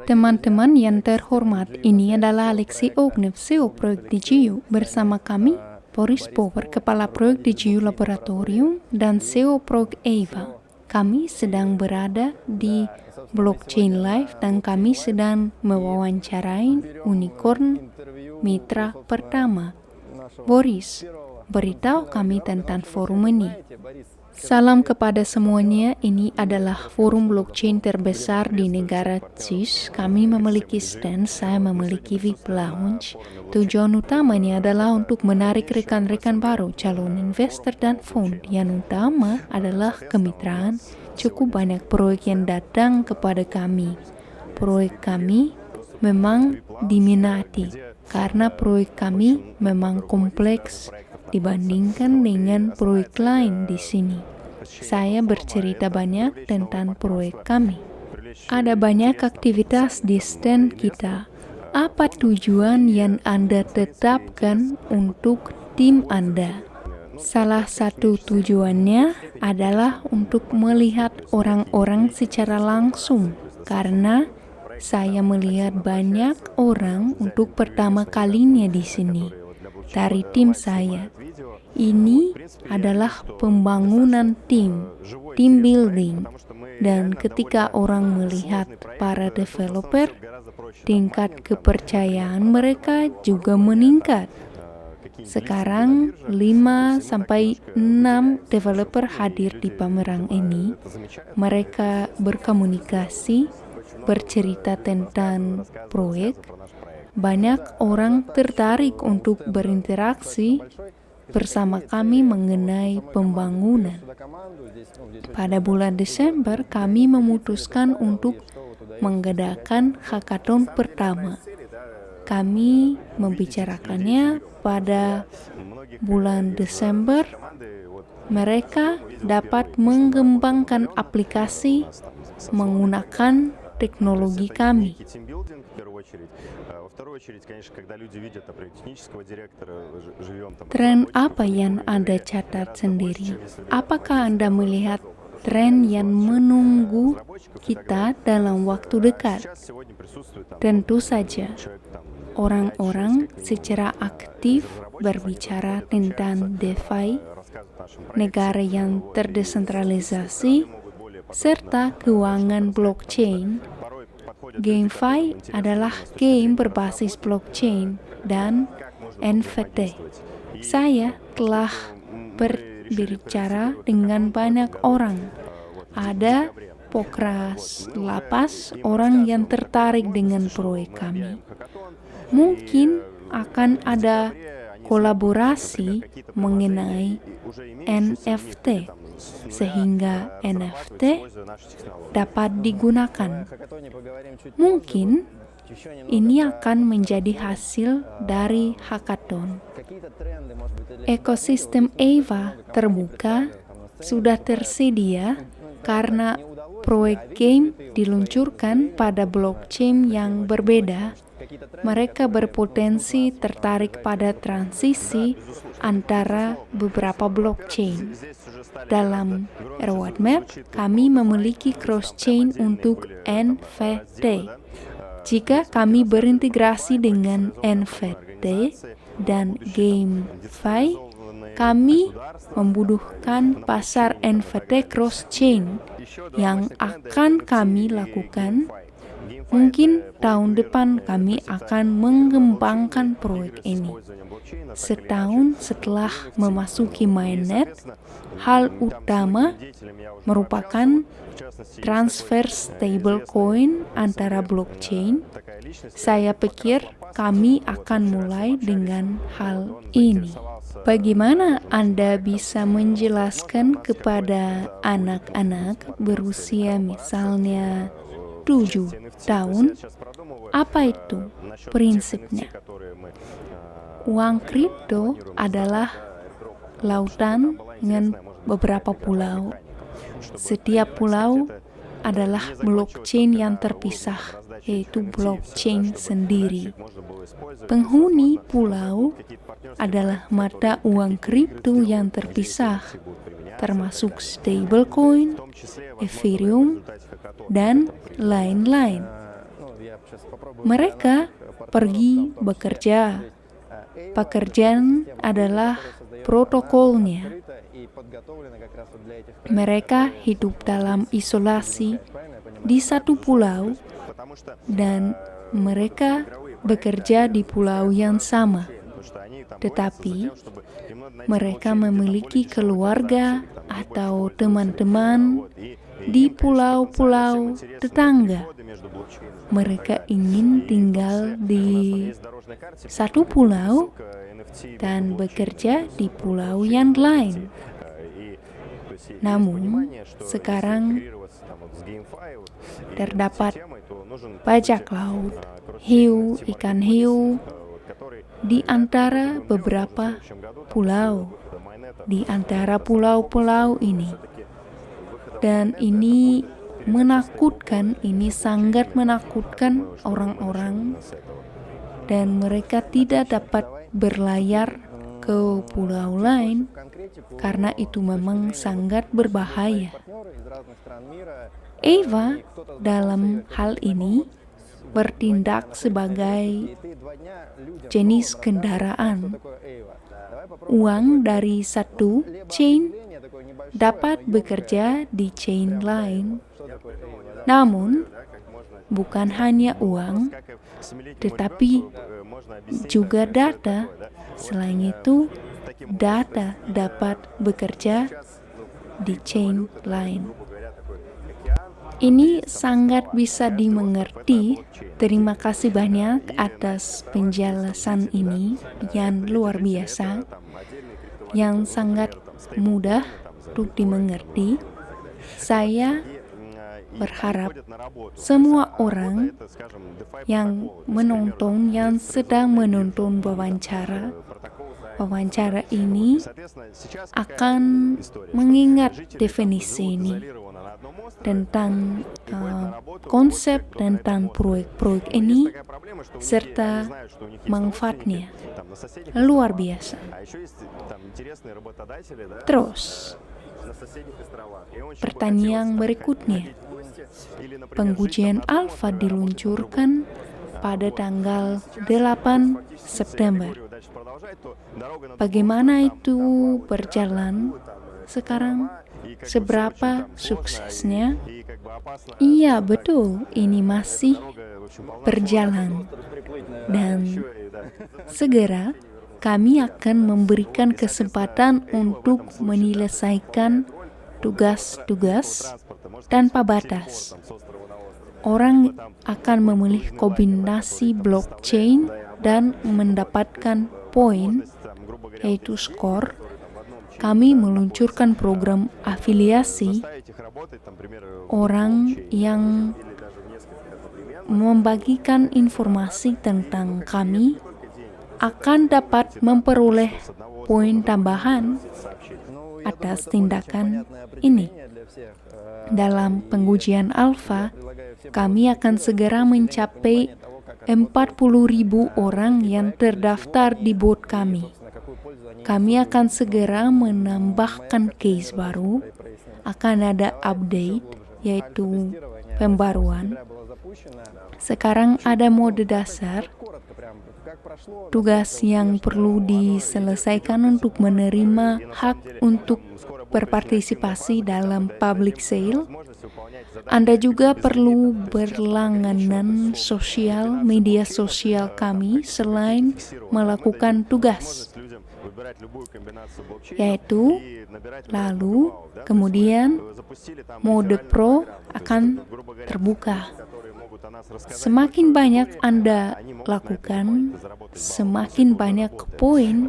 Teman-teman yang terhormat, ini adalah Alexei Ognev, CEO Proyek DigiU. Bersama kami, Boris Power, Kepala Proyek DigiU Laboratorium, dan CEO Proyek EVA. Kami sedang berada di Blockchain Live dan kami sedang mewawancarai unicorn mitra pertama. Boris, beritahu kami tentang forum ini. Salam kepada semuanya, ini adalah forum blockchain terbesar di negara CIS. Kami memiliki stand, saya memiliki VIP Lounge. Tujuan utamanya adalah untuk menarik rekan-rekan baru, calon investor dan fund. Yang utama adalah kemitraan. Cukup banyak proyek yang datang kepada kami. Proyek kami memang diminati karena proyek kami memang kompleks dibandingkan dengan proyek lain di sini. Saya bercerita banyak tentang proyek kami. Ada banyak aktivitas di stand kita. Apa tujuan yang Anda tetapkan untuk tim Anda? Salah satu tujuannya adalah untuk melihat orang-orang secara langsung, karena saya melihat banyak orang untuk pertama kalinya di sini. Dari tim saya. Ini adalah pembangunan tim building. Dan ketika orang melihat para developer, tingkat kepercayaan mereka juga meningkat. Sekarang 5-6 developer hadir di pameran ini. Mereka berkomunikasi, bercerita tentang proyek. Banyak orang tertarik untuk berinteraksi bersama kami mengenai pembangunan. Pada bulan Desember, kami memutuskan untuk mengadakan hackathon pertama. Kami membicarakannya pada bulan Desember. Mereka dapat mengembangkan aplikasi menggunakan teknologi kami. Tren apa yang Anda catat sendiri? Apakah Anda melihat tren yang menunggu kita dalam waktu dekat? Tentu saja, orang-orang secara aktif berbicara tentang DeFi, negara yang terdesentralisasi, serta keuangan blockchain. GameFi adalah game berbasis blockchain dan NFT. Saya telah berbicara dengan banyak orang. Ada pokras lapas orang yang tertarik dengan proyek kami. Mungkin akan ada kolaborasi mengenai NFT. Sehingga NFT dapat digunakan. Mungkin ini akan menjadi hasil dari hackathon. Ekosistem EVA terbuka sudah tersedia karena proyek game diluncurkan pada blockchain yang berbeda. Mereka berpotensi tertarik pada transisi antara beberapa blockchain. Dalam roadmap, kami memiliki cross-chain untuk NFT. Jika kami berintegrasi dengan NFT dan GameFi, kami membutuhkan pasar NFT cross-chain yang akan kami lakukan. Mungkin tahun depan kami akan mengembangkan proyek ini. Setahun setelah memasuki mainnet, hal utama merupakan transfer stablecoin antara blockchain. Saya pikir kami akan mulai dengan hal ini. Bagaimana Anda bisa menjelaskan kepada anak-anak berusia misalnya 7 tahun, apa itu prinsipnya? Uang kripto adalah lautan dengan beberapa pulau. Setiap pulau adalah blockchain yang terpisah, yaitu blockchain sendiri. Penghuni pulau adalah mata uang kripto yang terpisah, termasuk stablecoin, Ethereum, dan lain-lain. Mereka pergi bekerja. Pekerjaan adalah protokolnya. Mereka hidup dalam isolasi di satu pulau dan mereka bekerja di pulau yang sama. Tetapi mereka memiliki keluarga atau teman-teman di pulau-pulau tetangga. Mereka ingin tinggal di satu pulau dan bekerja di pulau yang lain. Namun, sekarang terdapat bajak laut, hiu, ikan hiu di antara beberapa pulau, di antara pulau-pulau ini. Dan ini menakutkan, ini sangat menakutkan orang-orang, dan mereka tidak dapat berlayar ke pulau lain karena itu memang sangat berbahaya. Eva dalam hal ini bertindak sebagai jenis kendaraan. Uang dari satu chain dapat bekerja di chain lain. Namun, bukan hanya uang, tetapi juga data. Selain itu, data dapat bekerja di chain lain. Ini sangat bisa dimengerti. Terima kasih banyak atas penjelasan ini yang luar biasa, yang sangat mudah untuk dimengerti. Saya berharap semua orang yang menonton, yang sedang menonton wawancara ini akan mengingat definisi ini tentang konsep tentang proyek-proyek ini serta manfaatnya luar biasa. Terus, pertanyaan berikutnya. Pengujian alfa diluncurkan pada tanggal 8 September. Bagaimana itu berjalan sekarang? Seberapa suksesnya? Iya, betul. Ini masih berjalan. Dan segera kami akan memberikan kesempatan untuk menyelesaikan tugas-tugas tanpa batas. Orang akan memilih kombinasi blockchain dan mendapatkan poin, yaitu skor. Kami meluncurkan program afiliasi. Orang yang membagikan informasi tentang kami akan dapat memperoleh poin tambahan atas tindakan ini. Dalam pengujian alfa, kami akan segera mencapai 40.000 orang yang terdaftar di bot kami. Kami akan segera menambahkan case baru, akan ada update, yaitu pembaruan. Sekarang ada mode dasar, tugas yang perlu diselesaikan untuk menerima hak untuk berpartisipasi dalam public sale. Anda juga perlu berlangganan media sosial kami selain melakukan tugas, yaitu lalu kemudian mode pro akan terbuka. Semakin banyak Anda lakukan, semakin banyak poin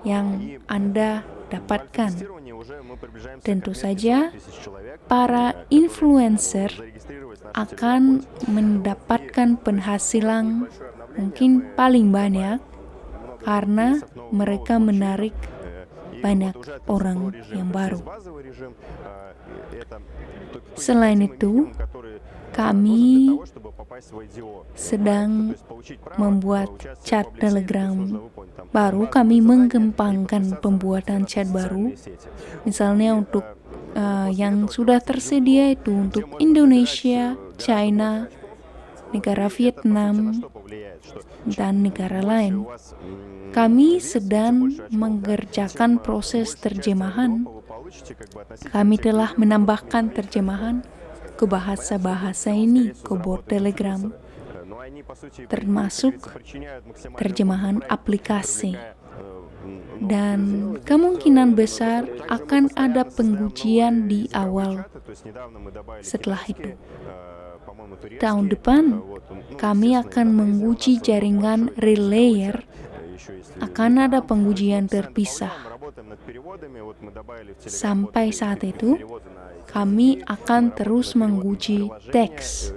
yang Anda dapatkan. Tentu saja, para influencer akan mendapatkan penghasilan mungkin paling banyak karena mereka menarik banyak orang yang baru. Selain itu, kami sedang membuat chat Telegram baru. Kami mengembangkan pembuatan chat baru. Misalnya untuk yang sudah tersedia itu untuk Indonesia, China, negara Vietnam, dan negara lain. Kami sedang mengerjakan proses terjemahan. Kami telah menambahkan terjemahan ke bahasa-bahasa ini ke bot Telegram, termasuk terjemahan aplikasi. Dan kemungkinan besar akan ada pengujian di awal setelah itu. Tahun depan, kami akan menguji jaringan relayer. Akan ada pengujian terpisah. Sampai saat itu, kami akan terus menguji teks.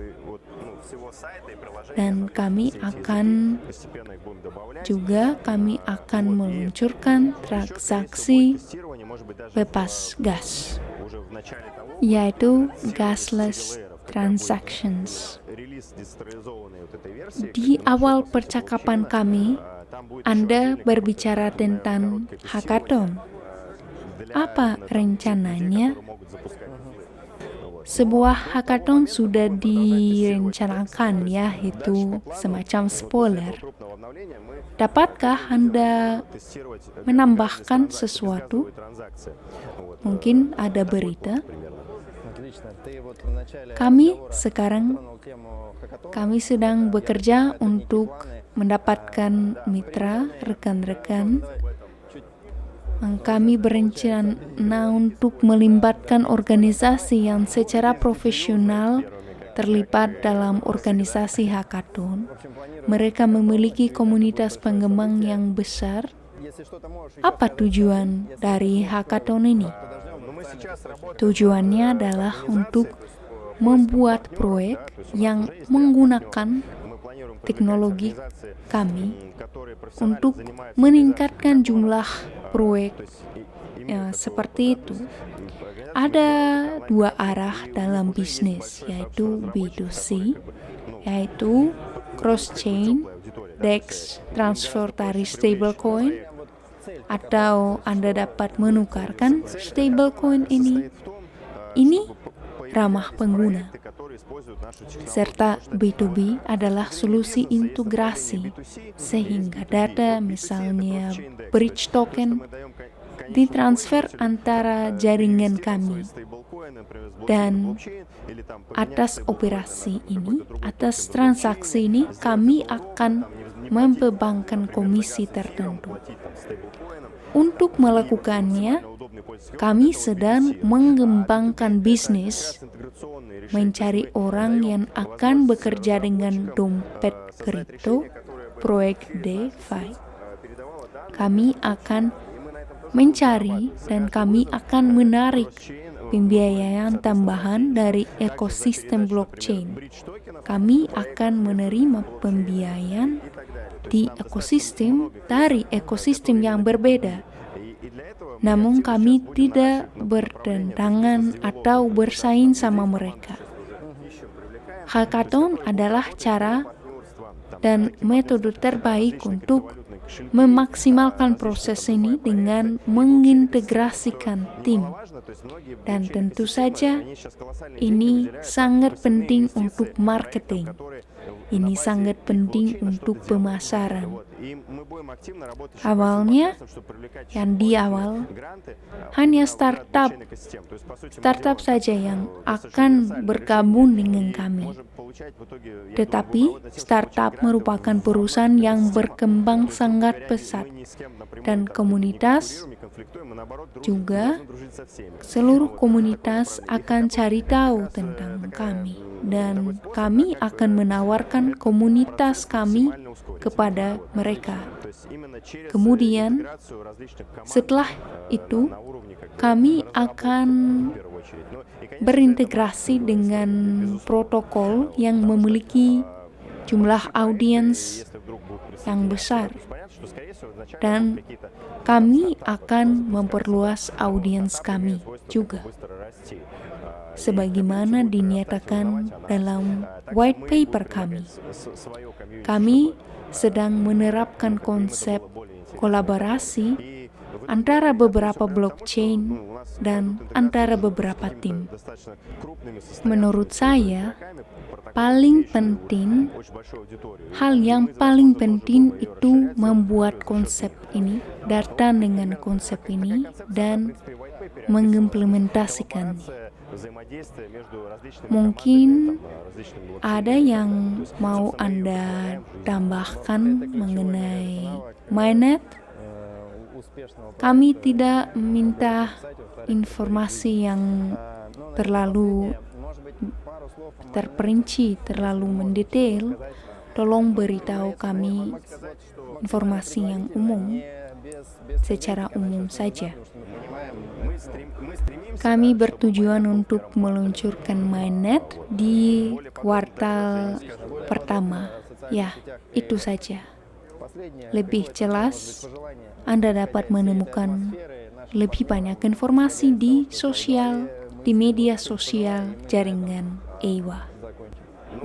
Dan kami akan meluncurkan transaksi bebas gas, yaitu gasless transactions. Di awal percakapan kami, Anda berbicara tentang hackathon. Apa rencananya? Sebuah hackathon sudah direncanakan, yaitu semacam spoiler. Dapatkah Anda menambahkan sesuatu? Mungkin ada berita. Kami sedang bekerja untuk mendapatkan mitra, rekan-rekan. Kami berencana untuk melibatkan organisasi yang secara profesional terlibat dalam organisasi hackathon. Mereka memiliki komunitas pengembang yang besar. Apa tujuan dari hackathon ini? Tujuannya adalah untuk membuat proyek yang menggunakan teknologi kami untuk meningkatkan jumlah proyek seperti itu. Ada dua arah dalam bisnis, yaitu B2C, yaitu cross-chain, DEX, transfer dari stablecoin, atau Anda dapat menukarkan stablecoin ini. Ini ramah pengguna. Serta B2B adalah solusi integrasi, sehingga data, misalnya bridge token, ditransfer antara jaringan kami. Dan atas operasi ini, atas transaksi ini, kami akan membebankan komisi tertentu. Untuk melakukannya, kami sedang mengembangkan bisnis, mencari orang yang akan bekerja dengan dompet kripto, proyek DeFi. Kami akan mencari dan kami akan menarik pembiayaan tambahan dari ekosistem blockchain. Kami akan menerima pembiayaan di ekosistem dari ekosistem yang berbeda. Namun kami tidak bertentangan atau bersaing sama mereka. Hackathon adalah cara dan metode terbaik untuk memaksimalkan proses ini dengan mengintegrasikan tim. Dan tentu saja ini sangat penting untuk marketing. Ini sangat penting untuk pemasaran. Awalnya, yang di awal, hanya startup saja yang akan bergabung dengan kami. Tetapi, startup merupakan perusahaan yang berkembang sangat pesat, dan komunitas juga seluruh komunitas akan cari tahu tentang kami. Dan kami akan menawarkan komunitas kami kepada mereka. Kemudian, setelah itu, kami akan berintegrasi dengan protokol yang memiliki jumlah audiens yang besar. Dan kami akan memperluas audiens kami juga. Sebagaimana dinyatakan dalam white paper kami. Kami sedang menerapkan konsep kolaborasi antara beberapa blockchain dan antara beberapa tim. Menurut saya, hal yang paling penting itu membuat konsep ini, datang dengan konsep ini, dan mengimplementasikannya. Mungkin ada yang mau Anda tambahkan mengenai mainnet. Kami tidak minta informasi yang terlalu terperinci, terlalu mendetail. Tolong beritahu kami informasi yang umum, secara umum saja. Kami bertujuan untuk meluncurkan mainnet di kuartal pertama. Ya, itu saja. Lebih jelas, Anda dapat menemukan lebih banyak informasi di media sosial jaringan EIWA.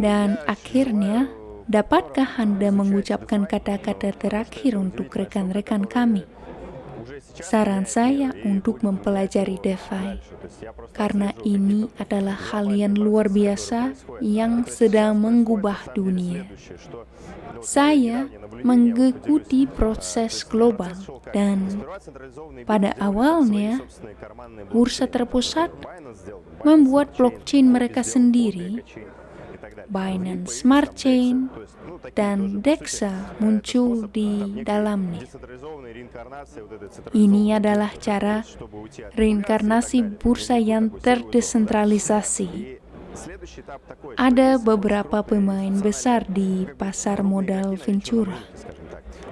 Dan akhirnya, dapatkah Anda mengucapkan kata-kata terakhir untuk rekan-rekan kami? Saran saya untuk mempelajari DeFi, karena ini adalah hal yang luar biasa yang sedang mengubah dunia. Saya mengikuti proses global dan pada awalnya bursa terpusat membuat blockchain mereka sendiri, Binance Smart Chain dan DEXA muncul di dalamnya. Ini adalah cara reinkarnasi bursa yang terdesentralisasi. Ada beberapa pemain besar di pasar modal Ventura,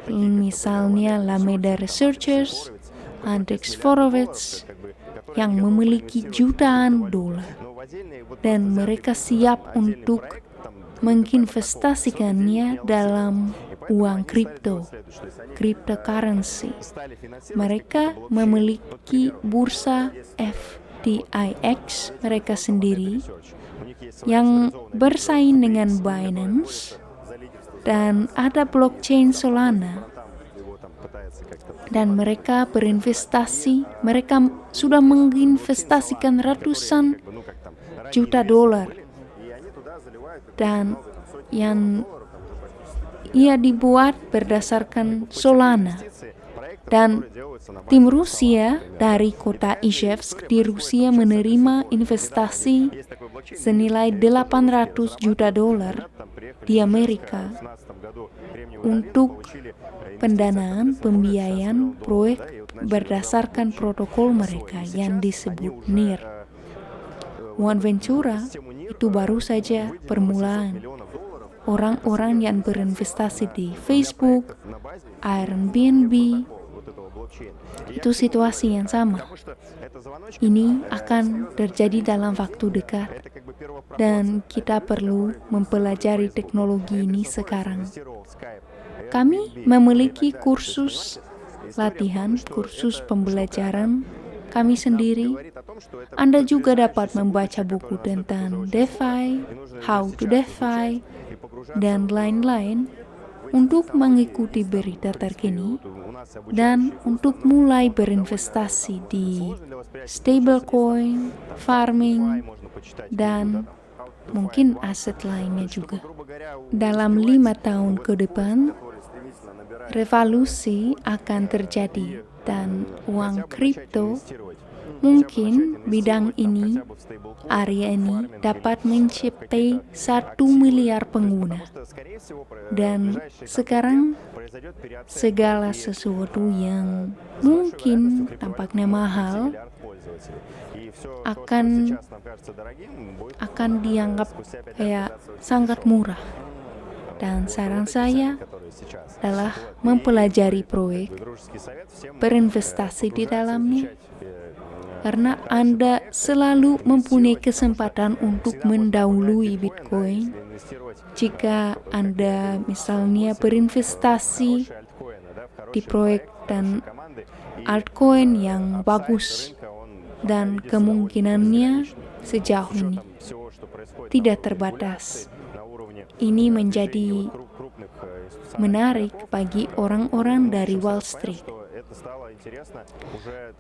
misalnya Alameda Researchers, Andreessen Horowitz, yang memiliki jutaan dolar, dan mereka siap untuk menginvestasikannya dalam uang kripto, cryptocurrency. Mereka memiliki bursa FTX mereka sendiri yang bersaing dengan Binance, dan ada blockchain Solana. Dan mereka sudah menginvestasikan ratusan juta dolar, dan yang ia dibuat berdasarkan Solana. Dan tim Rusia dari kota Ijevsk di Rusia menerima investasi senilai 800 juta dolar di Amerika untuk pendanaan pembiayaan proyek berdasarkan protokol mereka yang disebut NIR. One Ventura itu baru saja permulaan. Orang-orang yang berinvestasi di Facebook, Airbnb, itu situasi yang sama. Ini akan terjadi dalam waktu dekat, dan kita perlu mempelajari teknologi ini sekarang. Kami memiliki kursus latihan, kursus pembelajaran kami sendiri. Anda juga dapat membaca buku tentang DeFi, How to DeFi, dan lain-lain untuk mengikuti berita terkini dan untuk mulai berinvestasi di stablecoin, farming, dan mungkin aset lainnya juga. Dalam 5 tahun ke depan, revolusi akan terjadi, dan uang kripto mungkin area ini dapat mencapai 1 miliar pengguna. Dan sekarang segala sesuatu yang mungkin tampaknya mahal akan dianggap kayak sangat murah. Dan saran saya adalah mempelajari proyek, berinvestasi di dalamnya, karena Anda selalu mempunyai kesempatan untuk mendahului Bitcoin. Jika Anda misalnya berinvestasi di proyek dan altcoin yang bagus, dan kemungkinannya sejauh ini tidak terbatas. Ini menjadi menarik bagi orang-orang dari Wall Street.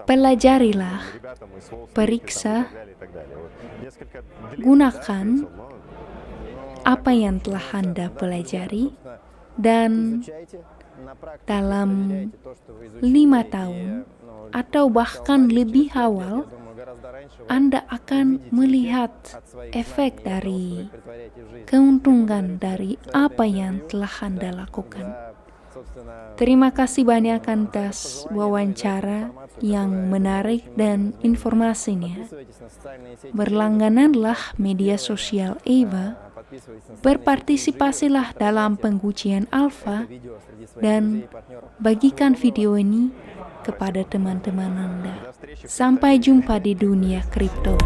Pelajarilah, periksa, gunakan apa yang telah Anda pelajari, dan dalam 5 tahun atau bahkan lebih awal, Anda akan melihat efek dari keuntungan dari apa yang telah Anda lakukan. Terima kasih banyak atas wawancara yang menarik dan informasinya. Berlanggananlah media sosial EVA, berpartisipasilah dalam pengujian alfa, dan bagikan video ini kepada teman-teman Anda. Sampai jumpa di dunia kripto.